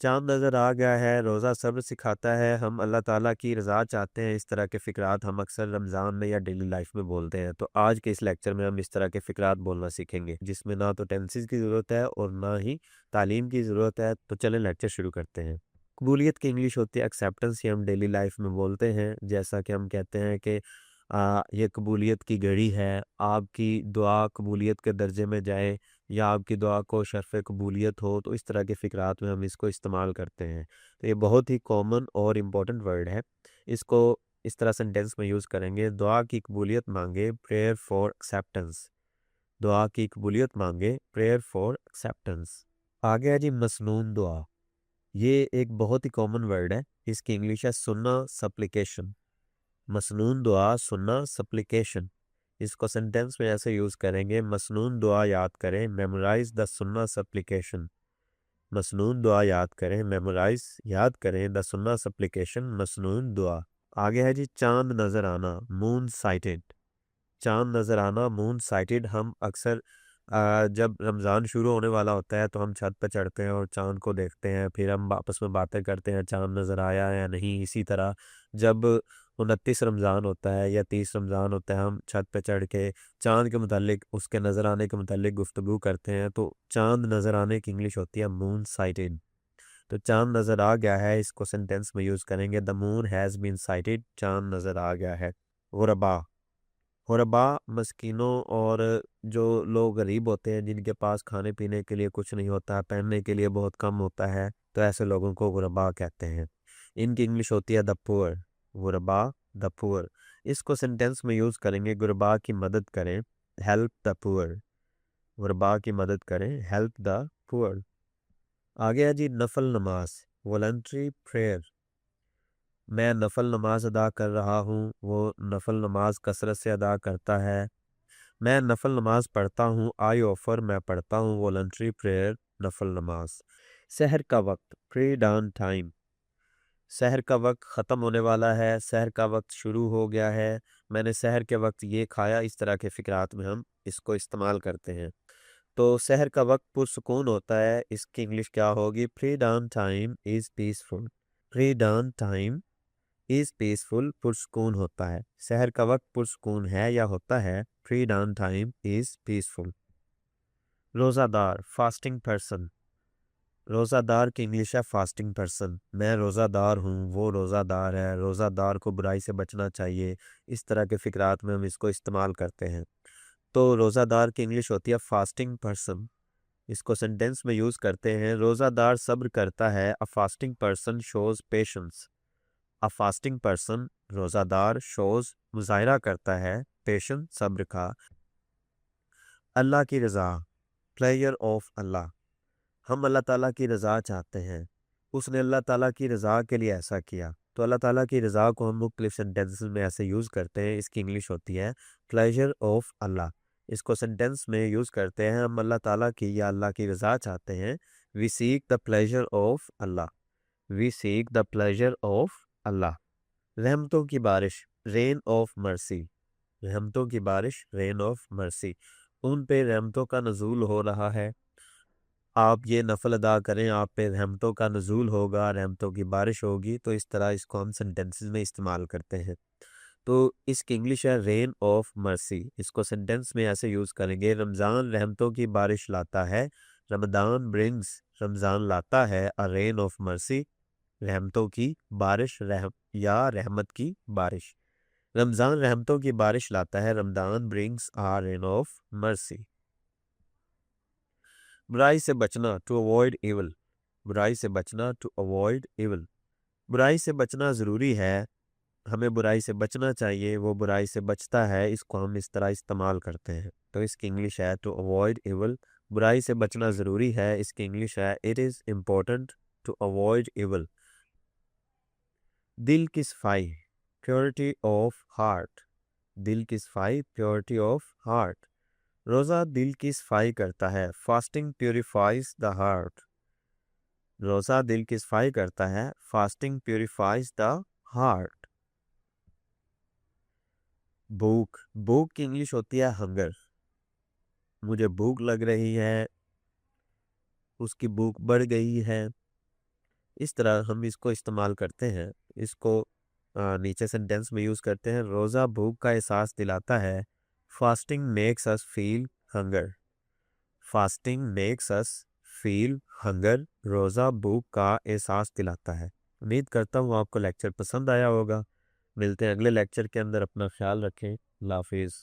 चाँद नज़र आ गया है, रोज़ा सब्र सिखाता है, हम अल्लाह ताला की रज़ा चाहते हैं। इस तरह के फ़िक़रात हम अक्सर रमज़ान में या डेली लाइफ़ में बोलते हैं। तो आज के इस लेक्चर में हम इस तरह के फ़िक़रात बोलना सीखेंगे, जिसमें ना तो टेंसेस की ज़रूरत है और ना ही तालीम की ज़रूरत है। तो चलें लेक्चर शुरू करते हैं। कबूलियत की इंग्लिश होती है एक्सेप्टेंस, ये हम डेली लाइफ़ में बोलते हैं। जैसा कि हम कहते हैं कि ये कबूलियत की घड़ी है, आपकी दुआ कबूलियत के दर्जे में जाए या आपकी दुआ को शर्फ़ कबूलियत हो, तो इस तरह के फ़िक़रात में हम इसको इस्तेमाल करते हैं। तो ये बहुत ही कॉमन और इम्पोर्टेंट वर्ड है। इसको इस तरह सेंटेंस में यूज़ करेंगे, दुआ की कबूलियत माँगे, प्रेयर फॉर एक्सेप्टेंस। दुआ की कबूलियत माँगे, प्रेयर फॉर एक्सेप्टेंस। आगे है जी मसनून दुआ। ये एक बहुत ही कॉमन वर्ड है। इसकी इंग्लिश है सुन्ना सप्लिकेशन। मसनून दुआ सुन्ना सप्लिकेशन। इसको सेंटेंस में ऐसे यूज़ करेंगे, मसनून दुआ याद करें, मेमोराइज़ द सुन्ना सप्लिकेशन। मसनून दुआ याद करें, मेमोराइज़ याद करें द सुन्ना सप्लिकेशन मसनून दुआ। आगे है जी चाँद नज़र आना, मून साइटेड। चाँद नज़र आना, मून साइटेड। हम अक्सर जब रमज़ान शुरू होने वाला होता है तो हम छत पे चढ़ते हैं और चाँद को देखते हैं, फिर हम आपस में बातें करते हैं चाँद नज़र आया है या नहीं। इसी तरह जब 29 रमज़ान होता है या 30 रमज़ान होता है, हम छत पे चढ़ के चाँद के मुतालिक, उसके नज़र आने के मुतालिक गुफ्तगू करते हैं। तो चाँद नज़र आने की इंग्लिश होती है मून साइटेड। तो चाँद नज़र आ गया है, इसको सेंटेंस में यूज़ करेंगे, the moon has been sighted, चाँद नज़र आ गया है। गुरबा। गुरबा मस्कीनों और जो लोग गरीब होते हैं, जिनके पास खाने पीने के लिए कुछ नहीं होता, पहनने के लिए बहुत कम होता है, तो ऐसे लोगों को गुरबा कहते हैं। इनकी इंग्लिश होती है द पुअर। गुरबा, द पुअर। इसको सेंटेंस में यूज़ करेंगे, गुरबा की मदद करें, हेल्प द पुअर। गुरबा की मदद करें, हेल्प द पुअर। आगे है जी नफल नमाज, वॉलंटरी प्रेयर। मैं नफल नमाज अदा कर रहा हूँ, वो नफल नमाज कसरत से अदा करता है। मैं नफल नमाज पढ़ता हूँ, आई ऑफर मैं पढ़ता हूँ, वॉलंटरी प्रेयर नफल नमाज। सहर का वक्त, प्रे डाउन टाइम। सहर का वक्त ख़त्म होने वाला है, सहर का वक्त शुरू हो गया है, मैंने सहर के वक्त ये खाया। इस तरह के फ़िक्रात में हम इसको इस्तेमाल करते हैं। तो सहर का वक्त पुरसुकून होता है, इसकी इंग्लिश क्या होगी, pre dawn time is peaceful. Pre dawn time is peaceful, पुरसुकून होता है। सहर का वक्त पुरसुकून है या होता है, pre dawn time is peaceful. रोज़ादार, फास्टिंग पर्सन। रोज़ादार की इंग्लिश है फास्टिंग पर्सन। मैं रोज़ादार हूँ, वो रोज़ादार है, रोज़ादार को बुराई से बचना चाहिए। इस तरह के फ़िक्रात में हम इसको इस्तेमाल करते हैं। तो रोज़ादार की इंग्लिश होती है फास्टिंग पर्सन। इसको सेंटेंस में यूज़ करते हैं, रोज़ादार सब्र करता है, अ फास्टिंग पर्सन शोज़ पेशेंस। अ फास्टिंग पर्सन, रोज़ादार, शोज़ मुज़ाहिरा करता है, पेशेंस सब्र का। अल्लाह की रज़ा, प्लेयर ऑफ अल्लाह। हम अल्लाह ताला की रज़ा चाहते हैं, उसने अल्लाह ताला की रज़ा के लिए ऐसा किया। तो अल्लाह ताला की रज़ा को हम मुख्तलिफ सेंटेंसेस में ऐसे यूज़ करते हैं। इसकी इंग्लिश होती है प्लेजर ऑफ अल्लाह। इसको सेंटेंस में यूज़ करते हैं, हम अल्लाह ताला की या अल्लाह की रज़ा चाहते हैं। We seek the pleasure of Allah. We seek the pleasure of Allah. रहमतों की बारिश, रेन ऑफ मर्सी। रहमतों की बारिश, रेन ऑफ मर्सी। उन पे रहमतों का नज़ूल हो रहा है, आप ये नफ़ल अदा करें, आप पे रहमतों का नुज़ूल होगा, रहमतों की बारिश होगी। तो इस तरह इसको हम सेंटेंसेस में इस्तेमाल करते हैं। तो इसकी इंग्लिश है रेन ऑफ मर्सी। इसको सेंटेंस में ऐसे यूज़ करेंगे, रमज़ान रहमतों की बारिश लाता है। रमदान ब्रिंग्स, रमज़ान लाता है, अ रेन ऑफ मर्सी, रहमतों की बारिश, रहम या रहमत की बारिश। रमज़ान रहमतों की बारिश लाता है, Ramadan brings a rain of mercy. बुराई से बचना, टू अवॉइड इविल। बुराई से बचना, टू अवॉइड इविल। बुराई से बचना ज़रूरी है, हमें बुराई से बचना चाहिए, वो बुराई से बचता है, इसको हम इस तरह इस्तेमाल करते हैं। तो इसकी इंग्लिश है टू अवॉइड इविल। बुराई से बचना ज़रूरी है, इसकी इंग्लिश है it is important to avoid evil. दिल की सफाई, प्योरिटी ऑफ हार्ट। दिल की सफाई, प्योरिटी ऑफ हार्ट। रोज़ा दिल की सफाई करता है, फास्टिंग प्योरीफाइज द हार्ट। रोज़ा दिल की सफाई करता है, फास्टिंग प्योरीफाइज द हार्ट। भूख, भूख की इंग्लिश होती है हंगर। मुझे भूख लग रही है, उसकी भूख बढ़ गई है। इस तरह हम इसको इस्तेमाल करते हैं। इसको नीचे सेंटेंस में यूज़ करते हैं। रोज़ा भूख का एहसास दिलाता है। Fasting makes us feel hunger. Fasting makes us feel hunger. रोज़ा भूख का एहसास दिलाता है। उम्मीद करता हूँ आपको लेक्चर पसंद आया होगा। मिलते हैं अगले लेक्चर के अंदर। अपना ख्याल रखें। अल्लाह हाफिज़।